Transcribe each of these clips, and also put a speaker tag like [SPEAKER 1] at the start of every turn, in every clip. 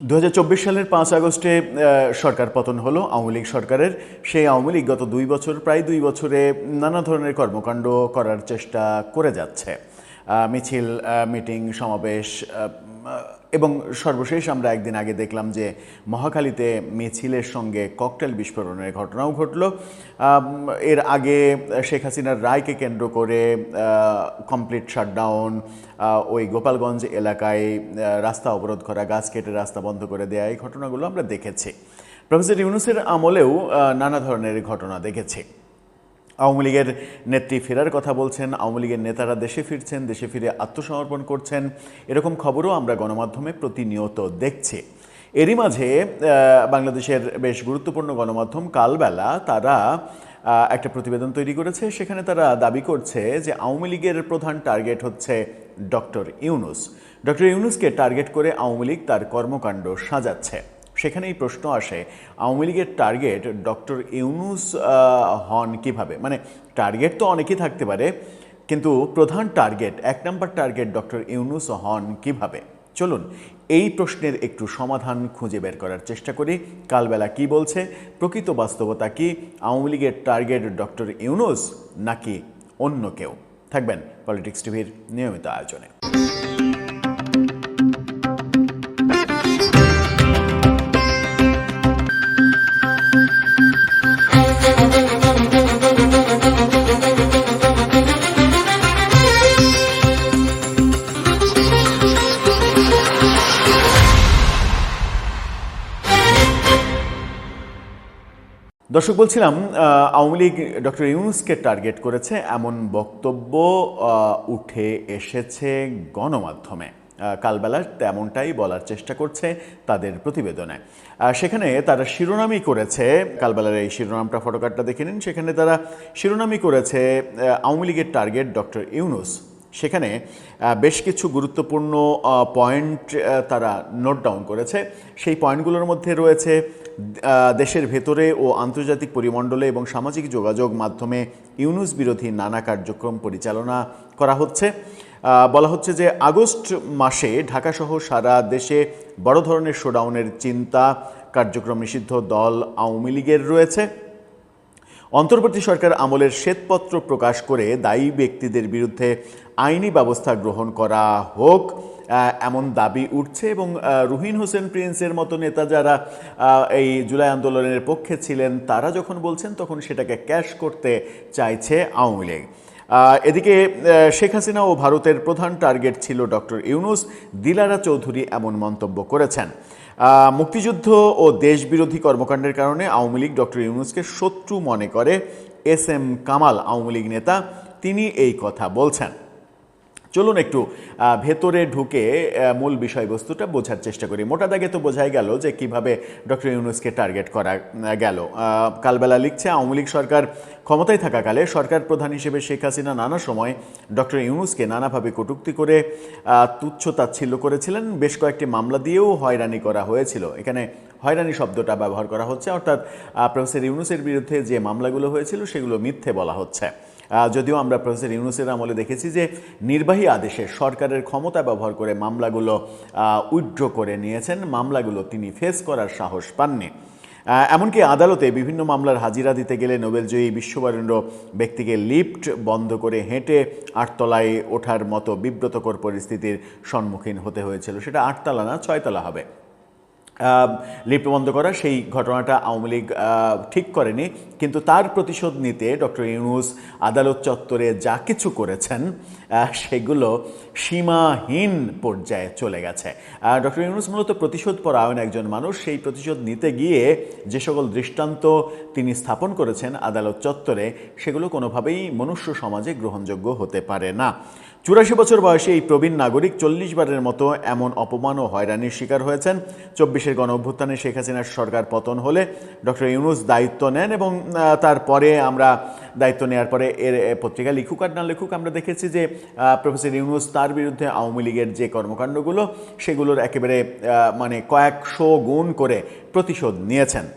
[SPEAKER 1] 2024 সালের 5 আগস্টে সরকার পতন হলো আওয়ামী লীগ সরকারের। সেই আওয়ামী লীগ গত প্রায় 2 বছরে নানা ধরনের কর্মকাণ্ড করার চেষ্টা করে যাচ্ছে। মিছিল, মিটিং, সমাবেশ এবং সর্বশেষ আমরা একদিন আগে দেখলাম যে মহাখালীতে মিছিলের সঙ্গে ককটেল বিস্ফোরণের ঘটনাও ঘটল। এর আগে শেখ হাসিনার রায়কে কেন্দ্র করে কমপ্লিট শাটডাউন, ওই গোপালগঞ্জ এলাকায় রাস্তা অবরোধ করা, গাছ কেটে রাস্তা বন্ধ করে দেয়া, এই ঘটনাগুলো আমরা দেখেছি। প্রফেসর ইউনূসের আমলেও নানা ধরনের ঘটনা দেখেছি। আওয়ামী লীগের নেত্রী ফেরার কথা বলছেন, আওয়ামী লীগের নেতারা দেশে ফিরছেন, দেশে ফিরে আত্মসমর্পণ করছেন, এরকম খবরও আমরা গণমাধ্যমে প্রতিনিয়ত দেখছি। এরই মাঝে বাংলাদেশের বেশ গুরুত্বপূর্ণ গণমাধ্যম কালবেলা তারা একটা প্রতিবেদন তৈরি করেছে। সেখানে তারা দাবি করছে যে আওয়ামী লীগের প্রধান টার্গেট হচ্ছে ডক্টর ইউনূস। ডক্টর ইউনূসকে টার্গেট করে আওয়ামী লীগ তার কর্মকাণ্ড সাজাচ্ছে। সেখানেই প্রশ্ন আসে, আওয়ামী লীগের টার্গেট ডক্টর ইউনূস হন কিভাবে? মানে টার্গেট তো অনেকেই থাকতে পারে, কিন্তু প্রধান টার্গেট, 1 নম্বর টার্গেট ডক্টর ইউনূস হন কিভাবে? চলুন এই প্রশ্নের একটু সমাধান খুঁজে বের করার চেষ্টা করি। কালবেলা কি বলছে, প্রকৃত বাস্তবতা কি? আওয়ামী লীগের টার্গেট ডক্টর ইউনূস নাকি অন্য কেউ? থাকবেন পলিটিক্স টিভির নিয়মিত আয়োজনে। দর্শক, বলছিলাম আওয়ামী লীগ ডক্টর ইউনূসকে টার্গেট করেছে এমন বক্তব্য উঠে এসেছে গণমাধ্যমে। কালবেলা তেমনটাই বলার চেষ্টা করছে তাদের প্রতিবেদনে। সেখানে তারা শিরোনামই করেছে, কালবেলার এই শিরোনামটা ফটোকার্ডটা দেখে নিন, সেখানে তারা শিরোনামই করেছে আওয়ামী লীগের টার্গেট ডক্টর ইউনূস। সেখানে বেশ কিছু গুরুত্বপূর্ণ পয়েন্ট তারা নোট ডাউন করেছে। সেই পয়েন্টগুলোর মধ্যে রয়েছে দেশের ভেতরে ও আন্তর্জাতিক পরিমণ্ডলে এবং সামাজিক যোগাযোগ মাধ্যমে ইউনূস বিরোধী নানা কার্যক্রম পরিচালনা করা হচ্ছে। বলা হচ্ছে যে আগস্ট মাসে ঢাকাসহ সারা দেশে বড় ধরনের শোডাউনের চিন্তা, কার্যক্রম নিষিদ্ধ দল আওয়ামী লীগের রয়েছে। অন্তর্বর্তী সরকার আমলের শ্বেতপত্র প্রকাশ করে দায়ী ব্যক্তিদের বিরুদ্ধে আইনি ব্যবস্থা গ্রহণ করা হোক, এমন দাবি উঠছে। এবং রুহিন হোসেন প্রিন্সের মতো নেতা যারা এই জুলাই আন্দোলনের পক্ষে ছিলেন, তারা যখন বলছেন তখন সেটাকে ক্যাশ করতে চাইছে আওয়ামী লীগ। এদিকে শেখ হাসিনা ও ভারতের প্রধান টার্গেট ছিল ডক্টর ইউনূস, দিলারা চৌধুরী এমন মন্তব্য করেছেন। মুক্তিযুদ্ধ ও দেশবিরোধী কর্মকাণ্ডের কারণে আওয়ামী লীগ ডক্টর ইউনূসকে শত্রু মনে করে। SM কামাল আওয়ামী লীগ নেতা, তিনি এই কথা বলছেন। চলুন একটু ভেতরে ঢুকে মূল বিষয়বস্তুটা বোঝার চেষ্টা করি। মোটা দাগে তো বোঝাই গেল যে কিভাবে ডক্টর ইউনূসকে টার্গেট করা গেল। কালবেলা লিখছে, আওয়ামী লীগ সরকার ক্ষমতায় থাকাকালে সরকার প্রধান হিসেবে শেখ হাসিনা নানা সময় ডক্টর ইউনূসকে নানাভাবে কটূক্তি করে তুচ্ছ তাচ্ছিল্য করেছিলেন। বেশ কয়েকটি মামলা দিয়েও হয়রানি করা হয়েছিল। এখানে হয়রানি শব্দটা ব্যবহার করা হচ্ছে, অর্থাৎ প্রফেসর ইউনূসের বিরুদ্ধে যে মামলাগুলো হয়েছিল সেগুলো মিথ্যে বলা হচ্ছে। যদিও আমরা প্রফেসর ইউনূসের আমলে দেখেছি যে নির্বাহী আদেশে সরকারের ক্ষমতা ব্যবহার করে মামলাগুলো উইথড্র করে নিয়েছেন, মামলাগুলো তিনি ফেস করার সাহস পাননি। এমনকি আদালতে বিভিন্ন মামলার হাজিরা দিতে গেলে নোবেলজয়ী বিশ্ববরেণ্য ব্যক্তিকে লিফট বন্ধ করে হেঁটে 8 তলায় ওঠার মতো বিব্রতকর পরিস্থিতির সম্মুখীন হতে হয়েছিল। সেটা 8 তলা না, 6 তলা হবে। লিফট বন্ধ করা সেই ঘটনাটা আওয়ামী লীগ ঠিক করেনি, কিন্তু তার প্রতিশোধ নিতে ডক্টর ইউনূস আদালত চত্বরে যা কিছু করেছেন সেগুলো সীমাহীন পর্যায়ে চলে গেছে। ডক্টর ইউনূস মূলত প্রতিশোধ পরায়ণ একজন মানুষ। সেই প্রতিশোধ নিতে গিয়ে যে সকল দৃষ্টান্ত তিনি স্থাপন করেছেন আদালত চত্বরে, সেগুলো কোনোভাবেই মনুষ্য সমাজে গ্রহণযোগ্য হতে পারে না। 84 বছর বয়সে এই প্রবীণ নাগরিক 40 বারের মতো এমন অপমান ও হয়রানির শিকার হয়েছেন। 24-এর গণঅভ্যুত্থানে শেখ হাসিনার সরকার পতন হলে ডক্টর ইউনূস দায়িত্ব নেন এবং তারপরে আমরা দায়িত্ব নেওয়ার পরে এর পত্রিকা লিখুক আর না লিখুক, আমরা দেখেছি যে প্রফেসর ইউনূস তার বিরুদ্ধে আওয়ামী লীগের যে কর্মকাণ্ডগুলো সেগুলোর একেবারে মানে কয়েকশো গুণ করে প্রতিশোধ নিয়েছেন।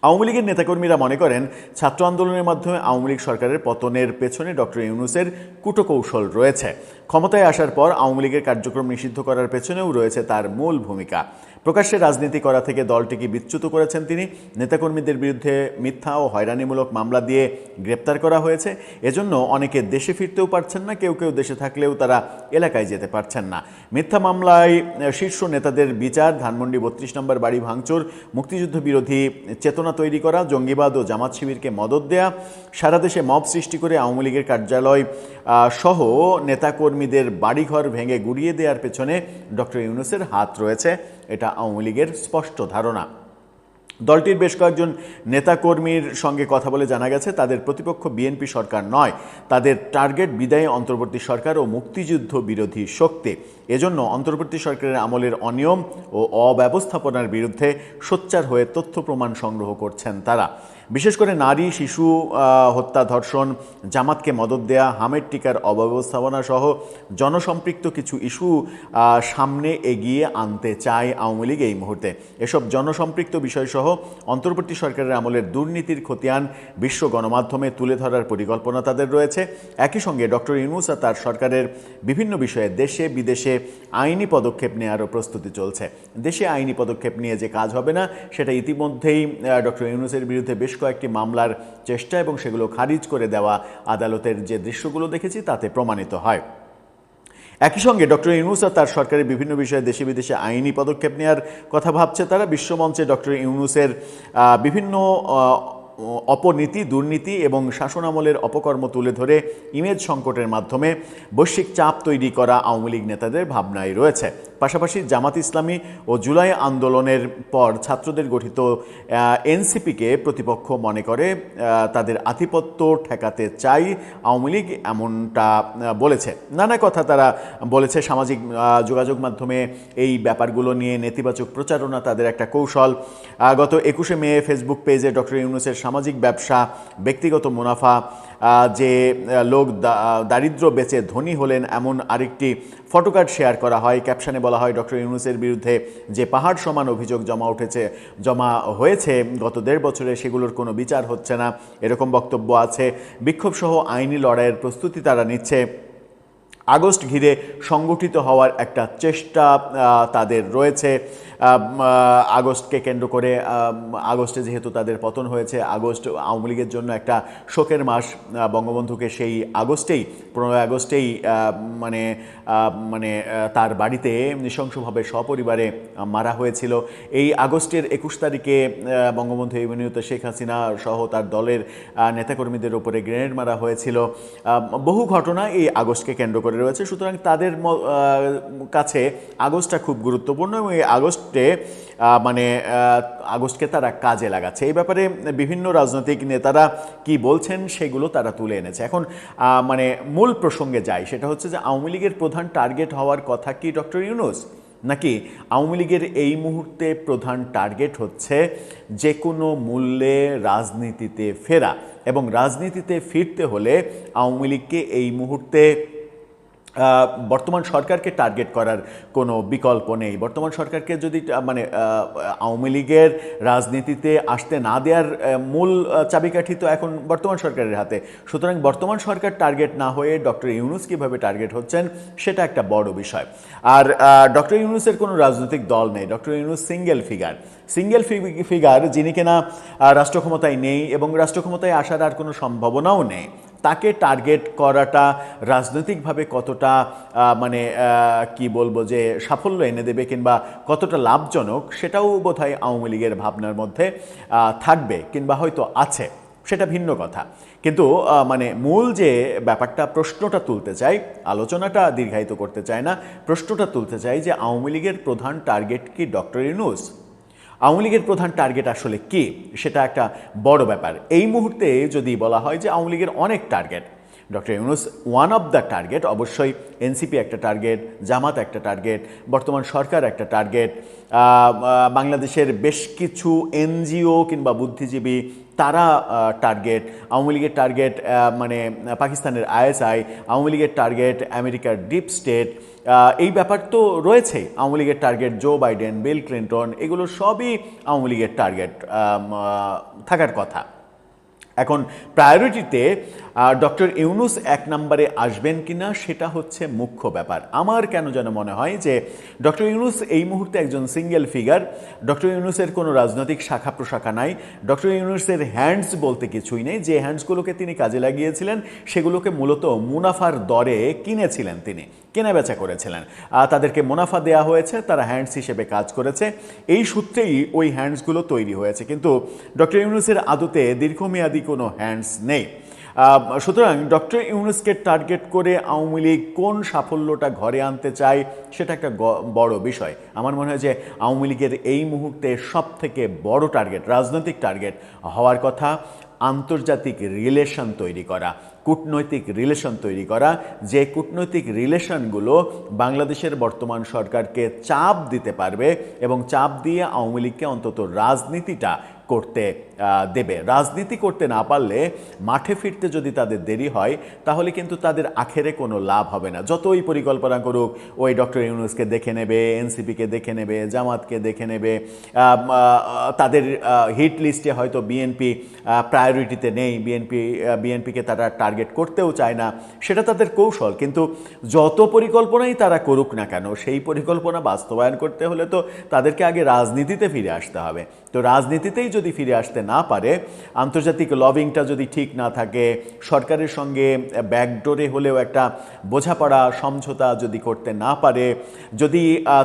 [SPEAKER 1] আওয়ামী লীগের নেতাকর্মীরা মনে করেন ছাত্র আন্দোলনের মাধ্যমে আওয়ামী লীগ সরকারের পতনের পেছনে ডক্টর ইউনূসের কূটকৌশল রয়েছে। ক্ষমতায় আসার পর আওয়ামী লীগের কার্যক্রম নিষিদ্ধ করার পেছনেও রয়েছে তার মূল ভূমিকা। প্রকাশ্যে রাজনীতি করা থেকে দলটিকে বিচ্যুত করেছেন তিনি। নেতাকর্মীদের বিরুদ্ধে মিথ্যা ও হয়রানিমূলক মামলা দিয়ে গ্রেপ্তার করা হয়েছে। এজন্য অনেকে দেশে ফিরতেও পারছেন না, কেউ কেউ দেশে থাকলেও তারা এলাকায় যেতে পারছেন না। মিথ্যা মামলায় শীর্ষ নেতাদের বিচার, ধানমন্ডি 32 নম্বর বাড়ি ভাঙচুর, মুক্তিযুদ্ধ বিরোধী চেতনা তৈরি করা, জঙ্গিবাদ ও জামাত শিবিরকে মদদ দেয়া, সারা দেশে মব সৃষ্টি করে আওয়ামী লীগের কার্যালয় সহ নেতাকর্মীদের বাড়িঘর ভেঙে গুড়িয়ে দেওয়ার পেছনে ডক্টর ইউনূসের হাত রয়েছে, এটা আওয়ামী লীগের স্পষ্ট ধারণা। দলটির বেশ কয়েকজন নেতাকর্মীর সঙ্গে কথা বলে জানা গেছে তাদের প্রতিপক্ষ বিএনপি সরকার নয়, তাদের টার্গেট বিদায়ী অন্তর্বর্তী সরকার ও মুক্তিযুদ্ধ বিরোধী শক্তি। এজন্য অন্তর্বর্তী সরকারের আমলের অনিয়ম ও অব্যবস্থাপনার বিরুদ্ধে সোচ্চার হয়ে তথ্য প্রমাণ সংগ্রহ করছেন তারা। বিশেষ করে নারী শিশু হত্যা, ধর্ষণ, জামাতকে মদদ দেয়া, হামের টিকার অব্যবস্থাপনা সহ জনসম্পৃক্ত কিছু ইস্যু সামনে এগিয়ে আনতে চায় আওয়ামী লীগ এই মুহূর্তে। এসব জনসম্পৃক্ত বিষয়সহ অন্তর্বর্তী সরকারের আমলের দুর্নীতির খতিয়ান বিশ্ব গণমাধ্যমে তুলে ধরার পরিকল্পনা তাদের রয়েছে। একই সঙ্গে ডক্টর ইউনূস আর তার সরকারের বিভিন্ন বিষয়ে দেশে বিদেশে আইনি পদক্ষেপ নেওয়ারও প্রস্তুতি চলছে। দেশে আইনি পদক্ষেপ নিয়ে যে কাজ হবে না, সেটা ইতিমধ্যেই ডক্টর ইউনূসের বিরুদ্ধে বেশ কয়েকটি মামলার চেষ্টা এবং সেগুলো খারিজ করে দেওয়া আদালতের যে দৃশ্যগুলো দেখেছি তাতে প্রমাণিত হয়। একই সঙ্গে ডক্টর ইউনূস আর তার সরকারের বিভিন্ন বিষয়ে দেশে বিদেশে আইনি পদক্ষেপ নেওয়ার কথা ভাবছে তারা। বিশ্বমঞ্চে ডক্টর ইউনূসের বিভিন্ন অপনীতি, দুর্নীতি এবং শাসনামলের অপকর্ম তুলে ধরে ইমেজ সংকটের মাধ্যমে বৈশ্বিক চাপ তৈরি করা আওয়ামী লীগ নেতাদের ভাবনায় রয়েছে। পাশাপাশি জামাত ইসলামী ও জুলাই আন্দোলনের পর ছাত্রদের গঠিত এনসিপিকে প্রতিপক্ষ মনে করে তাদের আধিপত্য ঠেকাতে চাই আওয়ামী লীগ, এমনটা বলেছে। নানা কথা তারা বলেছে। সামাজিক যোগাযোগ মাধ্যমে এই ব্যাপারগুলো নিয়ে নেতিবাচক প্রচারণা তাদের একটা কৌশল। গত 21শে মে ফেসবুক পেজে ডক্টর ইউনূসের সামাজিক ব্যবসা, ব্যক্তিগত মুনাফা, যে লোক দারিদ্র্য বেচে ধনী হলেন এমন আরেকটি ফটোকার্ড শেয়ার করা হয়। ক্যাপশনে বলা হয় ডক্টর ইউনূসের বিরুদ্ধে যে পাহাড় সমান অভিযোগ জমা হয়েছে গত 1.5 বছরে, সেগুলোর কোনো বিচার হচ্ছে না, এরকম বক্তব্য আছে। বিক্ষোভসহ আইনি লড়াইয়ের প্রস্তুতি তারা নিচ্ছে। আগস্ট ঘিরে সংগঠিত হওয়ার একটা চেষ্টা তাদের রয়েছে। আগস্টকে কেন্দ্র করে, আগস্টে যেহেতু তাদের পতন হয়েছে, আগস্ট আওয়ামী লীগের জন্য একটা শোকের মাস। বঙ্গবন্ধুকে সেই আগস্টেই, 15 আগস্টেই মানে তার বাড়িতে নৃশংসভাবে সপরিবারে মারা হয়েছিল। এই আগস্টের 21 তারিখে বঙ্গবন্ধু নিহত শেখ হাসিনা সহ তার দলের নেতাকর্মীদের উপরে গ্রেনেড মারা হয়েছিল। বহু ঘটনা এই আগস্টকে কেন্দ্র করে রয়েছে। সুতরাং তাদের কাছে আগস্টটা খুব গুরুত্বপূর্ণ এবং এই আগস্টকে তারা কাজে লাগাচ্ছে। এই ব্যাপারে বিভিন্ন রাজনৈতিক নেতারা কি বলছেন সেগুলো তারা তুলে এনেছে। এখন মূল প্রসঙ্গে যাই, সেটা হচ্ছে যে আওয়ামী লীগের প্রধান টার্গেট হওয়ার কথা কি ডক্টর ইউনূস, নাকি আওয়ামী লীগের এই মুহূর্তে প্রধান টার্গেট হচ্ছে যে কোনো মূল্যে রাজনীতিতে ফেরা, এবং রাজনীতিতে ফিরতে হলে আওয়ামী লীগকে এই মুহূর্তে বর্তমান সরকারকে টার্গেট করার কোনো বিকল্প নেই। বর্তমান সরকারকে যদি আওয়ামী লীগের রাজনীতিতে আসতে না দেওয়ার মূল চাবিকাঠি তো এখন বর্তমান সরকারের হাতে। সুতরাং বর্তমান সরকার টার্গেট না হয়ে ডক্টর ইউনূস কীভাবে টার্গেট হচ্ছেন সেটা একটা বড় বিষয়। আর ডক্টর ইউনূসের কোনো রাজনৈতিক দল নেই। ডক্টর ইউনূস সিঙ্গেল ফিগার, যিনি কিনা রাষ্ট্র ক্ষমতায় নেই এবং রাষ্ট্র ক্ষমতায় আসার আর কোনো সম্ভাবনাও নেই। তাকে টার্গেট করাটা রাজনৈতিকভাবে কতটা কি বলবো যে সাফল্য এনে দেবে কিংবা কতটা লাভজনক, সেটাও বোধহয় আওয়ামী লীগের ভাবনার মধ্যে থাকবে কিংবা হয়তো আছে, সেটা ভিন্ন কথা। কিন্তু মূল যে ব্যাপারটা, প্রশ্নটা তুলতে চাই, আলোচনাটা দীর্ঘায়িত করতে চায় না, প্রশ্নটা তুলতে চাই যে আওয়ামী লীগের প্রধান টার্গেট কি ডক্টর ইউনূস? আওয়ামী লীগের প্রধান টার্গেট আসলে কি, সেটা একটা বড় ব্যাপার। এই মুহূর্তে যদি বলা হয় যে আওয়ামী লীগের অনেক target, doctor Yunus one of the target. অবশ্যই এনসিপি একটা টার্গেট, জামাত একটা টার্গেট, বর্তমান সরকার একটা টার্গেট, বাংলাদেশের বেশ কিছু এনজিও কিংবা বুদ্ধিজীবী তারা টার্গেট। আওয়ামী লীগের টার্গেট পাকিস্তানের আইএসআই, আওয়ামী লীগের টার্গেট আমেরিকার ডিপ স্টেট। এই ব্যাপার তো রয়েছেই। আওয়ামী লীগের target Joe Biden, Bill Clinton, এগুলো সবই আওয়ামী লীগের টার্গেট থাকার কথা। এখন প্রায়োরিটিতে ডক্টর ইউনূস এক নম্বরে আসবেন কিনা সেটা হচ্ছে মুখ্য ব্যাপার। আমার কেন যেন মনে হয় যে ডক্টর ইউনূস এই মুহূর্তে একজন সিঙ্গেল ফিগার। ডক্টর ইউনূসের কোনো রাজনৈতিক শাখা প্রশাখা নাই। ডক্টর ইউনূসের হ্যান্ডস বলতে কিছুই নেই। যে হ্যান্ডসগুলোকে তিনি কাজে লাগিয়েছিলেন সেগুলোকে মূলত মুনাফার দরে কিনেছিলেন, তিনি কেনাবেচা করেছিলেন, তাদেরকে মুনাফা দেওয়া হয়েছে, তারা হ্যান্ডস হিসেবে কাজ করেছে, এই সূত্রেই ওই হ্যান্ডসগুলো তৈরি হয়েছে। কিন্তু ডক্টর ইউনূসের আদতে দীর্ঘমেয়াদী কোনো হ্যান্ডস নেই। সুতরাং ডক্টর ইউনূসকে টার্গেট করে আওয়ামী লীগ কোন সাফল্যটা ঘরে আনতে চায় সেটা একটা বড় বিষয়। আমার মনে হয় যে আওয়ামী লীগের এই মুহূর্তে সব থেকে বড় টার্গেট, রাজনৈতিক টার্গেট হওয়ার কথা আন্তর্জাতিক রিলেশন তৈরি করা, কূটনৈতিক রিলেশন তৈরি করা, যে কূটনৈতিক রিলেশনগুলো বাংলাদেশের বর্তমান সরকারকে চাপ দিতে পারবে এবং চাপ দিয়ে আওয়ামী লীগকে অন্তত রাজনীতিটা করতে দেবে। রাজনীতি করতে না পারলে, মাঠে ফিরতে যদি তাদের দেরি হয়, তাহলে কিন্তু তাদের আখেরে কোনো লাভ হবে না। যতই পরিকল্পনা করুক, ওই ডক্টর ইউনূসকে দেখে নেবে, এনসিপিকে দেখে নেবে, জামাতকে দেখে নেবে, তাদের হিট লিস্টে হয়তো বিএনপি প্রায়োরিটিতে নেই, বিএনপিকে তারা টার্গেট করতেও চায় না, সেটা তাদের কৌশল। কিন্তু যত পরিকল্পনাই তারা করুক না কেন, সেই পরিকল্পনা বাস্তবায়ন করতে হলে তো তাদেরকে আগে রাজনীতিতে ফিরে আসতে হবে। তো রাজনীতিতেই যদি ফিরে আসতে না পারে, আন্তর্জাতিক লবিংটা যদি ঠিক না থাকে, সরকারের সঙ্গে ব্যাকডোরে হলেও একটা বোঝাপড়া সমঝোতা যদি করতে না পারে, যদি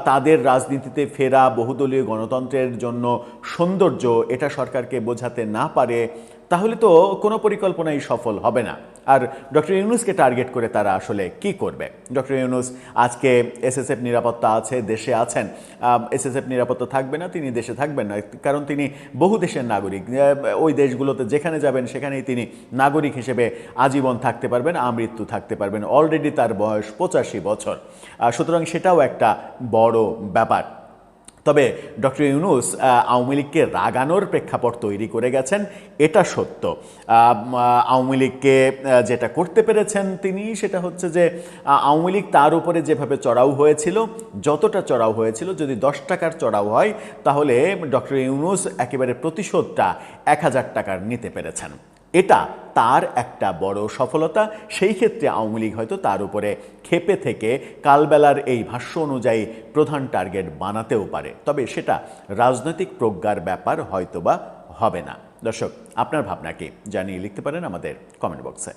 [SPEAKER 1] তাদের রাজনীতিতে ফেরা বহুদলীয় গণতন্ত্রের জন্য সৌন্দর্য এটা সরকারকে বোঝাতে না পারে, তাহলে তো কোনো পরিকল্পনাই সফল হবে না। আর ডক্টর ইউনূসকে টার্গেট করে তারা আসলে কি করবে? ডক্টর ইউনূস আজকে এসএসএফ নিরাপত্তা আছে, দেশে আছেন। এসএসএফ নিরাপত্তা থাকবে না, তিনি দেশে থাকবেন না, কারণ তিনি বহু দেশের নাগরিক। ওই দেশগুলোতে যেখানে যাবেন সেখানেই তিনি নাগরিক হিসেবে আজীবন থাকতে পারবেন, আমৃত্যু থাকতে পারবেন। অলরেডি তার বয়স 85 বছর। সুতরাং সেটাও একটা বড় ব্যাপার। তবে ডক্টর ইউনূস আওয়ামী লীগকে রাগানোর প্রেক্ষাপট তৈরি করে গেছেন, এটা সত্য। আওয়ামী লীগকে যেটা করতে পেরেছেন তিনি, সেটা হচ্ছে যে আওয়ামী লীগ তার উপরে যেভাবে চড়াও হয়েছিল, যতটা চড়াও হয়েছিল, যদি 10 টাকার চড়াও হয়, তাহলে ডক্টর ইউনূস একেবারে প্রতিশোধটা 1000 টাকার নিতে পেরেছেন। এটা তার একটা বড় সফলতা। সেই ক্ষেত্রে আওয়ামী লীগ হয়তো তার উপরে ক্ষেপে থেকে কালবেলার এই ভাষ্য অনুযায়ী প্রধান টার্গেট বানাতেও পারে। তবে সেটা রাজনৈতিক প্রজ্ঞার ব্যাপার হয়তোবা হবে না। দর্শক, আপনার ভাবনা কি জানিয়ে লিখতে পারেন আমাদের কমেন্ট বক্সে।